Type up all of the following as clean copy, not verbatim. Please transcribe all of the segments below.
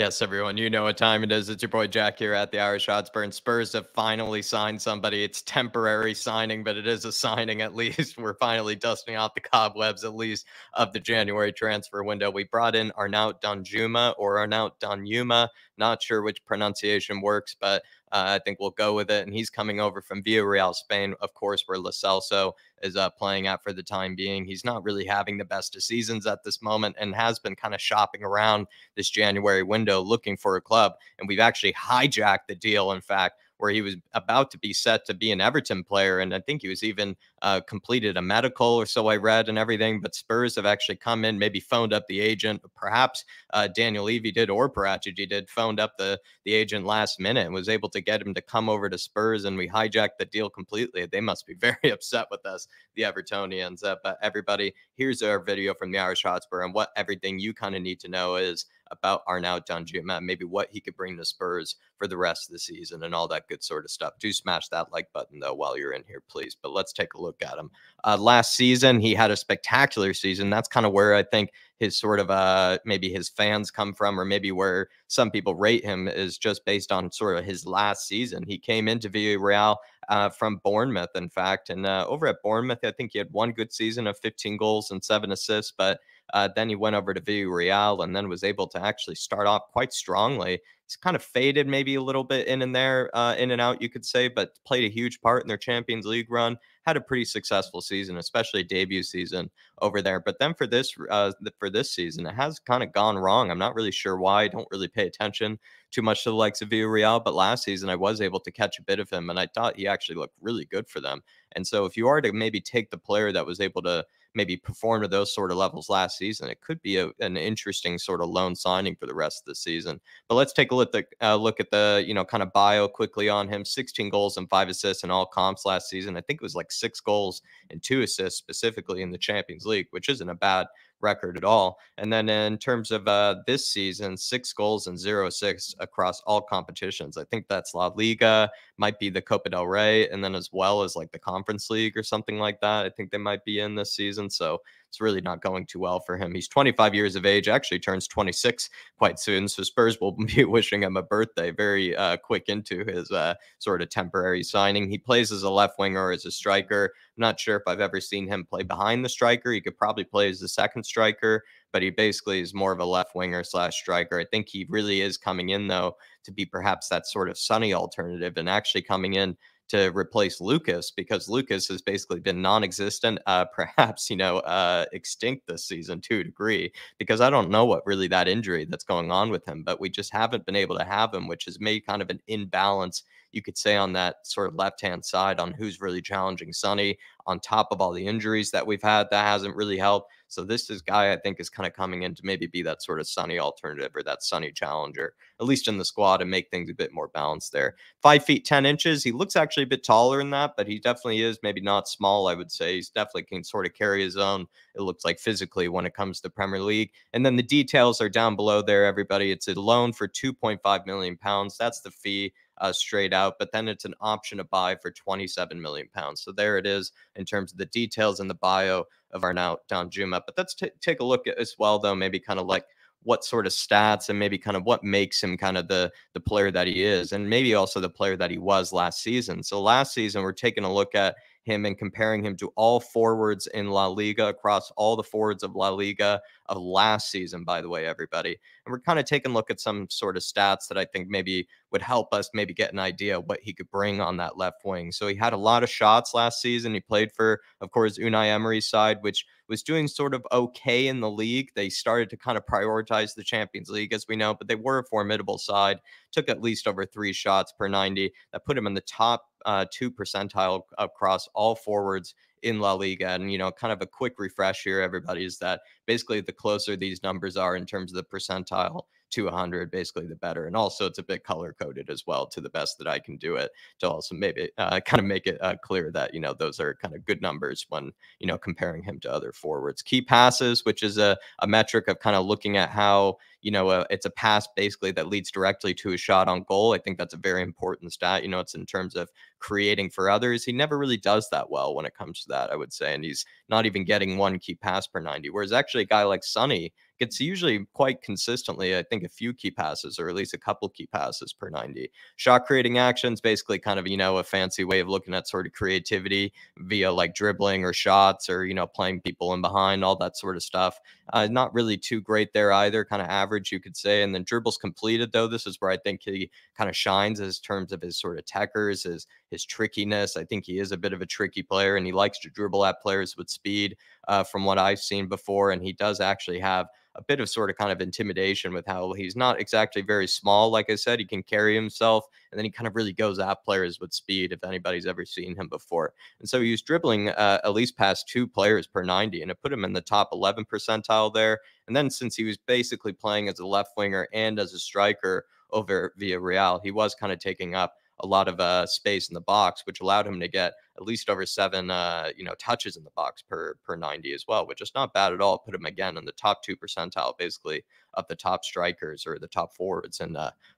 Yes, everyone, you know what time it is. It's your boy Jack here at the Irish Hotspur, and Spurs have finally signed somebody. It's temporary signing, but it is a signing at least. We're finally dusting off the cobwebs at least of the January transfer window. We brought in Arnaut Danjuma or Arnaut Danjuma. Not sure which pronunciation works, but I think we'll go with it. And he's coming over from Villarreal, Spain, of course, where Lo Celso is playing at for the time being. He's not really having the best of seasons at this moment and has been kind of shopping around this January window looking for a club. And we've actually hijacked the deal, in fact, where he was about to be set to be an Everton player. And I think he was even completed a medical or so I read and everything. But Spurs have actually come in, maybe phoned up the agent. Perhaps Daniel Levy did or Parachi did, phoned up the agent last minute and was able to get him to come over to Spurs. And we hijacked the deal completely. They must be very upset with us, the Evertonians. But everybody, here's our video from the Irish Hotspur and what everything you kind of need to know is about Arnaut Danjuma, maybe what he could bring to Spurs for the rest of the season and all that good sort of stuff. Do smash that like button, though, while you're in here, please. But let's take a look at him. Last season, he had a spectacular season. That's kind of where I think his sort of maybe his fans come from, or maybe where some people rate him is just based on sort of his last season. He came into Villarreal from Bournemouth, in fact. And over at Bournemouth, I think he had one good season of 15 goals and 7 assists, but then he went over to Villarreal and then was able to actually start off quite strongly. He's kind of faded maybe a little bit in and there, in and out, you could say, but played a huge part in their Champions League run. Had a pretty successful season, especially debut season over there. But then for this season, it has kind of gone wrong. I'm not really sure why. I don't really pay attention too much to the likes of Villarreal, but last season I was able to catch a bit of him, and I thought he actually looked really good for them. And so if you are to maybe take the player that was able to maybe perform to those sort of levels last season, it could be an interesting sort of loan signing for the rest of the season. But let's take a look at the kind of bio quickly on him. 16 goals and 5 assists in all comps last season. I think it was like 6 goals and 2 assists specifically in the Champions League, which isn't a bad record at all. And then in terms of this season, 6 goals and 0 assists across all competitions. I think that's La Liga, might be the Copa del Rey, and then as well as like the Conference League or something like that. I think they might be in this season. So it's really not going too well for him. He's 25 years of age, actually turns 26 quite soon. So Spurs will be wishing him a birthday very quick into his sort of temporary signing. He plays as a left winger or as a striker. I'm not sure if I've ever seen him play behind the striker. He could probably play as the second striker, but he basically is more of a left winger slash striker. I think he really is coming in, though, to be perhaps that sort of Sonny alternative and actually coming in to replace Lucas, because Lucas has basically been non-existent, perhaps, extinct this season to a degree, because I don't know what really that injury that's going on with him, but we just haven't been able to have him, which has made kind of an imbalance, you could say, on that sort of left-hand side on who's really challenging Sonny, on top of all the injuries that we've had. That hasn't really helped. So this guy, I think, is kind of coming in to maybe be that sort of Sonny alternative or that Sonny challenger, at least in the squad, and make things a bit more balanced there. 5 feet 10 inches. He looks actually a bit taller than that, but he definitely is maybe not small, I would say. He's definitely can sort of carry his own, it looks like, physically when it comes to Premier League. And then the details are down below there, everybody. It's a loan for £2.5 million. That's the fee. Straight out, but then it's an option to buy for £27 million. So there it is in terms of the details in the bio of Arnaut Danjuma. But let's take a look at as well, though, maybe kind of like what sort of stats and maybe kind of what makes him kind of the player that he is, and maybe also the player that he was last season. So last season, we're taking a look at him and comparing him to all forwards in La Liga, across all the forwards of La Liga of last season, by the way, everybody. And we're kind of taking a look at some sort of stats that I think maybe would help us maybe get an idea of what he could bring on that left wing. So he had a lot of shots last season. He played for, of course, Unai Emery's side, which was doing sort of okay in the league. They started to kind of prioritize the Champions League, as we know, but they were a formidable side. Took at least over 3 shots per 90. That put him in the top 2 percentile across all forwards in La Liga. And, kind of a quick refresh here, everybody, is that basically the closer these numbers are in terms of the percentile to 100, basically the better. And also it's a bit color coded as well, to the best that I can do it, to also maybe kind of make it clear that, those are kind of good numbers when, comparing him to other forwards. Key passes, which is a metric of kind of looking at how, it's a pass basically that leads directly to a shot on goal. I think that's a very important stat. It's in terms of creating for others. He never really does that well when it comes to that, I would say. And he's not even getting one key pass per 90. Whereas actually a guy like Sonny gets usually quite consistently, I think, a few key passes or at least a couple key passes per 90. Shot creating actions, basically kind of, a fancy way of looking at sort of creativity via like dribbling or shots or, playing people in behind, all that sort of stuff. Not really too great there either, kind of average, you could say. And then dribbles completed, though, this is where I think he kind of shines in terms of his sort of techers, his trickiness. I think he is a bit of a tricky player and he likes to dribble at players with speed from what I've seen before. And he does actually have a bit of sort of kind of intimidation with how he's not exactly very small. Like I said, he can carry himself and then he kind of really goes at players with speed if anybody's ever seen him before. And so he was dribbling at least past 2 players per 90 and it put him in the top 11 percentile there. And then since he was basically playing as a left winger and as a striker over Villarreal, he was kind of taking up a lot of space in the box, which allowed him to get at least over 7 touches in the box per 90 as well, which is not bad at all. Put him again in the top 2 percentile, basically, of the top strikers or the top forwards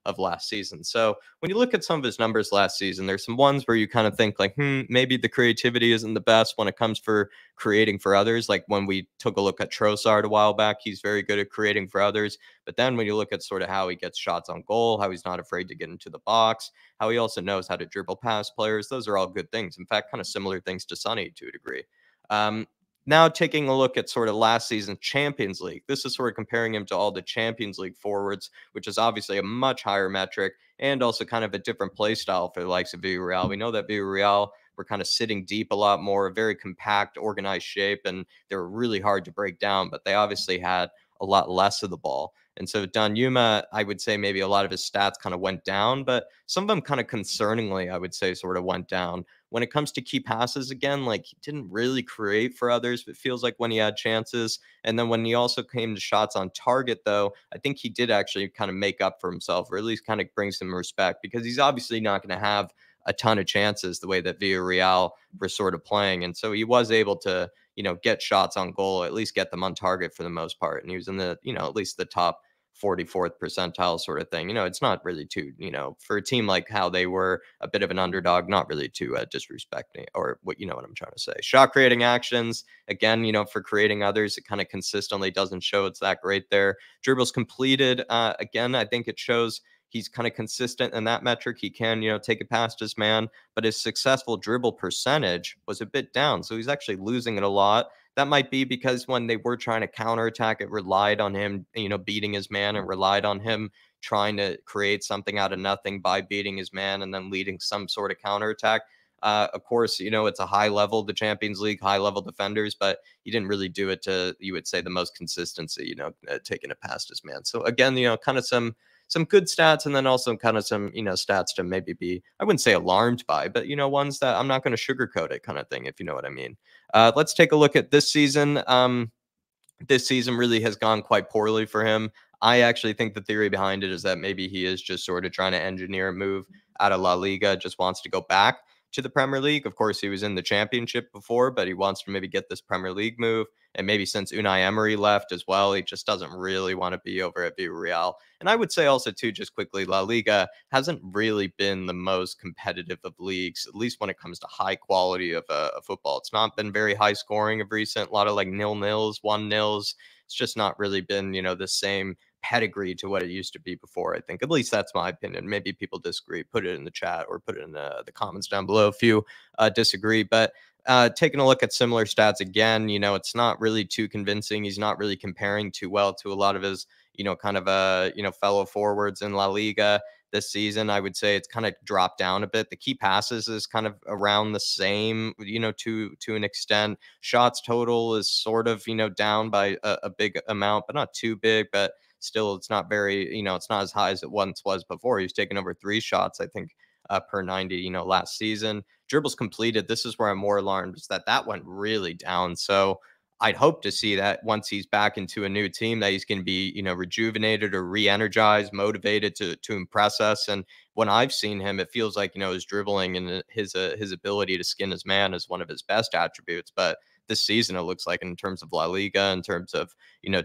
of last season. So when you look at some of his numbers last season, there's some ones where you kind of think like, maybe the creativity isn't the best when it comes for creating for others. Like when we took a look at Trossard a while back, he's very good at creating for others. But then when you look at sort of how he gets shots on goal, how he's not afraid to get into the box, how he also knows how to dribble past players, those are all good things. In fact, kind of similar things to Sonny to a degree. Um, Now taking a look at sort of last season's Champions League, this is sort of comparing him to all the Champions League forwards, which is obviously a much higher metric and also kind of a different play style for the likes of Villarreal. We know that Villarreal were kind of sitting deep a lot more, a very compact, organized shape, and they were really hard to break down, but they obviously had a lot less of the ball. And so Danjuma, I would say maybe a lot of his stats kind of went down, but some of them kind of concerningly, I would say, sort of went down. When it comes to key passes, again, like he didn't really create for others, but it feels like when he had chances. And then when he also came to shots on target, though, I think he did actually kind of make up for himself, or at least kind of bring some respect, because he's obviously not going to have a ton of chances the way that Villarreal were sort of playing. And so he was able to, get shots on goal, at least get them on target for the most part. And he was in the, at least the top 44th percentile sort of thing. It's not really too, for a team like how they were a bit of an underdog, not really too disrespecting or what, what I'm trying to say. Shot creating actions, again, for creating others, it kind of consistently doesn't show it's that great there. Dribbles completed, again, I think it shows he's kind of consistent in that metric. He can, take it past his man, but his successful dribble percentage was a bit down. So he's actually losing it a lot. That might be because when they were trying to counterattack, it relied on him, beating his man and relied on him trying to create something out of nothing by beating his man and then leading some sort of counterattack. Of course, it's a high level, the Champions League, high level defenders, but he didn't really do it to, you would say, the most consistency, taking it past his man. So again, kind of some good stats and then also kind of some, stats to maybe be, I wouldn't say alarmed by, but, ones that I'm not going to sugarcoat it kind of thing, if you know what I mean. Let's take a look at this season. This season really has gone quite poorly for him. I actually think the theory behind it is that maybe he is just sort of trying to engineer a move out of La Liga, just wants to go back to the Premier League. Of course, he was in the Championship before, but he wants to maybe get this Premier League move. And maybe since Unai Emery left as well, he just doesn't really want to be over at Villarreal. And I would say also, too, just quickly, La Liga hasn't really been the most competitive of leagues, at least when it comes to high quality of football. It's not been very high scoring of recent, a lot of like 0-0s, 1-0s. It's just not really been, the same pedigree to what it used to be before. I think at least that's my opinion. Maybe people disagree. Put it in the chat or put it in the comments down below if you disagree. But taking a look at similar stats again, it's not really too convincing. He's not really comparing too well to a lot of his, kind of fellow forwards in La Liga this season. I would say it's kind of dropped down a bit. The key passes is kind of around the same, to an extent. Shots total is sort of, down by a big amount, but not too big. But still, it's not very, it's not as high as it once was before. He was taking over 3 shots, I think, per 90, last season. Dribbles completed. This is where I'm more alarmed, is that went really down. So I'd hope to see that once he's back into a new team, that he's going to be, rejuvenated or re-energized, motivated to impress us. And when I've seen him, it feels like, his dribbling and his ability to skin his man is one of his best attributes. But this season, it looks like in terms of La Liga, in terms of,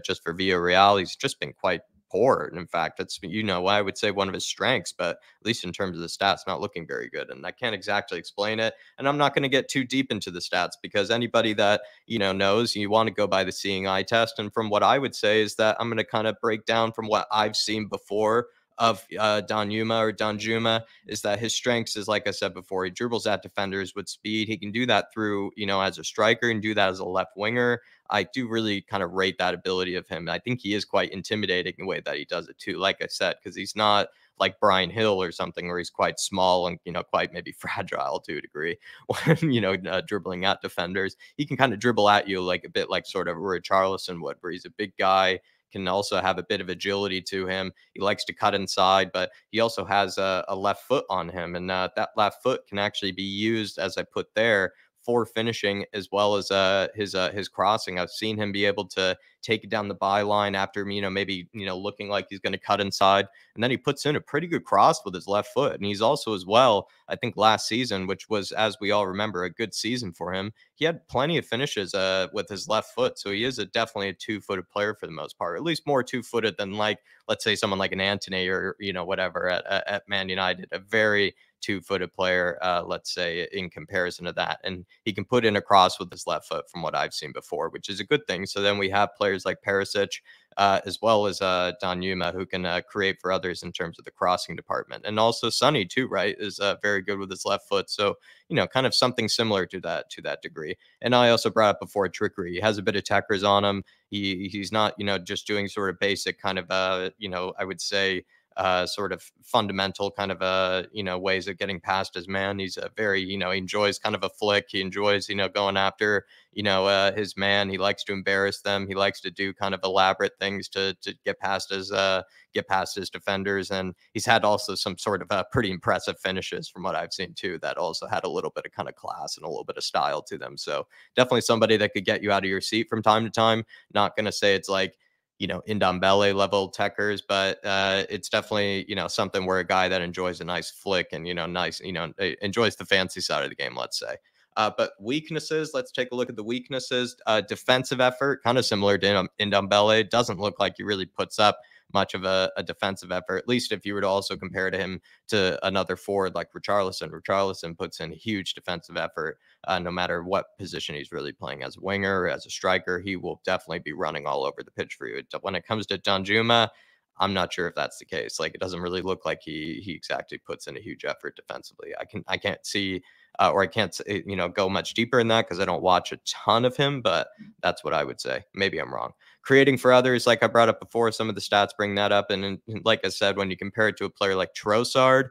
just for Villarreal, he's just been quite poor. And in fact, that's, I would say one of his strengths, but at least in terms of the stats, not looking very good. And I can't exactly explain it. And I'm not going to get too deep into the stats because anybody that, knows, you want to go by the seeing eye test. And from what I would say is that I'm going to kind of break down from what I've seen before of Danjuma, is that his strengths is, like I said before, he dribbles at defenders with speed. He can do that through, as a striker, and do that as a left winger. I do really kind of rate that ability of him. I think he is quite intimidating the way that he does it too. Like I said, because he's not like Brian Hill or something where he's quite small and, quite maybe fragile to a degree when, dribbling at defenders. He can kind of dribble at you like a bit like sort of Richarlison would, where he's a big guy, can also have a bit of agility to him. He likes to cut inside, but he also has a left foot on him. And that left foot can actually be used, as I put there, for finishing as well as his crossing. I've seen him be able to take it down the byline after maybe looking like he's going to cut inside, and then he puts in a pretty good cross with his left foot. And he's also, as well, I think last season, which was, as we all remember, a good season for him, he had plenty of finishes with his left foot. So he is definitely a two-footed player for the most part, at least more two-footed than, like, let's say someone like an Antony or whatever at Man United, a very two-footed player, let's say, in comparison to that. And he can put in a cross with his left foot from what I've seen before, which is a good thing. So then we have players like Perisic, as well as Danjuma, who can create for others in terms of the crossing department. And also Sonny too, right, is very good with his left foot. So, kind of something similar to that degree. And I also brought up before trickery. He has a bit of techers on him. He's not, just doing sort of basic kind of, I would say, sort of fundamental kind of ways of getting past his man. He's a very, he enjoys kind of a flick. He enjoys, going after, his man. He likes to embarrass them. He likes to do kind of elaborate things to get past his defenders. And he's had also some sort of pretty impressive finishes from what I've seen too, that also had a little bit of kind of class and a little bit of style to them. So definitely somebody that could get you out of your seat from time to time. Not going to say it's like, Ndombele level techers, but it's definitely, something where a guy that enjoys a nice flick and, enjoys the fancy side of the game, let's say. But weaknesses, let's take a look at the weaknesses. Defensive effort, kind of similar to Ndombele. Doesn't look like he really puts up much of a defensive effort, at least if you were to also compare to him to another forward like Richarlison. Richarlison puts in a huge defensive effort, no matter what position he's really playing, as a winger or as a striker. He will definitely be running all over the pitch for you. When it comes to Danjuma, I'm not sure if that's the case. Like, it doesn't really look like he exactly puts in a huge effort defensively. I can't see or I can't go much deeper in that because I don't watch a ton of him, but that's what I would say. Maybe I'm wrong. Creating for others, like I brought up before, some of the stats bring that up, and like I said, when you compare it to a player like Trossard,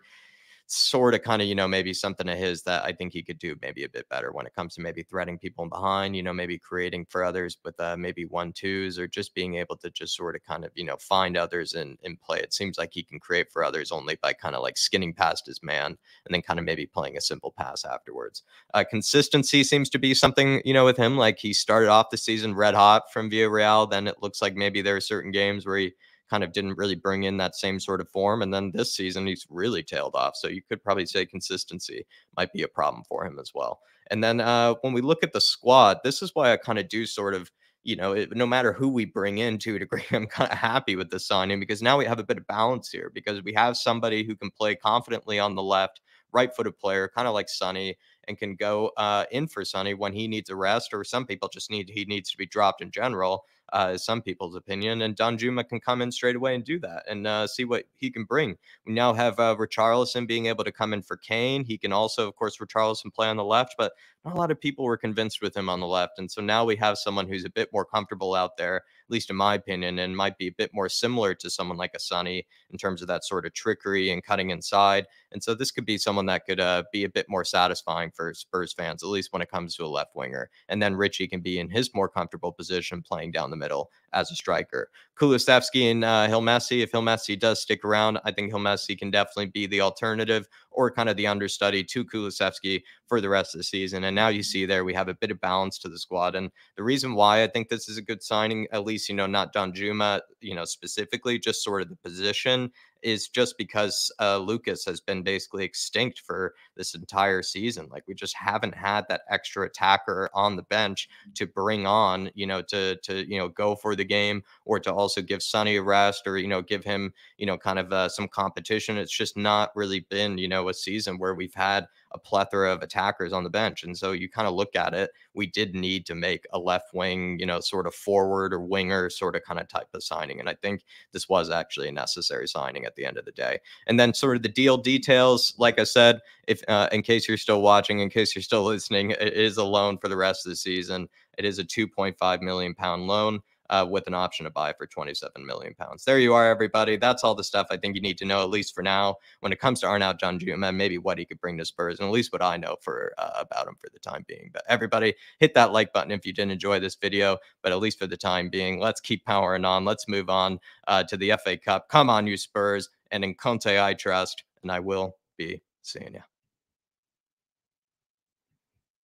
sort of kind of, maybe something of his that I think he could do maybe a bit better when it comes to maybe threading people in behind, maybe creating for others with maybe 1-2s, or just being able to just sort of kind of, find others in play. It seems like he can create for others only by kind of like skinning past his man and then kind of maybe playing a simple pass afterwards. Consistency seems to be something, with him. Like, he started off the season red hot from Villarreal. Then it looks like maybe there are certain games where he kind of didn't really bring in that same sort of form. And then this season, he's really tailed off. So you could probably say consistency might be a problem for him as well. And then when we look at the squad, this is why I kind of do sort of, no matter who we bring in to a degree, I'm kind of happy with the signing, because now we have a bit of balance here, because we have somebody who can play confidently on the left, right-footed player, kind of like Sonny, and can go in for Sonny when he needs a rest, or some people just he needs to be dropped in general, is some people's opinion. And Danjuma can come in straight away and do that and see what he can bring. We now have Richarlison being able to come in for Kane. He can also, of course, Richarlison play on the left, but not a lot of people were convinced with him on the left. And so now we have someone who's a bit more comfortable out there, at least in my opinion, and might be a bit more similar to someone like a Sonny in terms of that sort of trickery and cutting inside. And so this could be someone that could be a bit more satisfying for Spurs fans, at least when it comes to a left winger. And then Richie can be in his more comfortable position playing down the middle as a striker. Kulusevski and Hilmesi, if Hilmesi does stick around, I think Hilmesi can definitely be the alternative or kind of the understudy to Kulusevski for the rest of the season. And now you see there we have a bit of balance to the squad. And the reason why I think this is a good signing, at least, not Danjuma, specifically, just sort of the position, is just because Lucas has been basically extinct for this entire season. Like we just haven't had that extra attacker on the bench to bring on, to go for the game, or to also give Sonny a rest, or give him kind of some competition. It's just not really been a season where we've had a plethora of attackers on the bench. And so you kind of look at it, we did need to make a left wing, sort of forward or winger sort of kind of type of signing. And I think this was actually a necessary signing at the end of the day. And then sort of the deal details, like I said, if in case you're still watching, in case you're still listening, it is a loan for the rest of the season. It is a 2.5 million pound loan. With an option to buy for 27 million pounds. There you are, everybody. That's all the stuff I think you need to know, at least for now, when it comes to Arnaut Danjuma, maybe what he could bring to Spurs, and at least what I know for about him for the time being. But everybody, hit that like button if you did enjoy this video. But at least for the time being, let's keep powering on. Let's move on to the FA Cup. Come on, you Spurs. And in Conte, I trust, and I will be seeing you.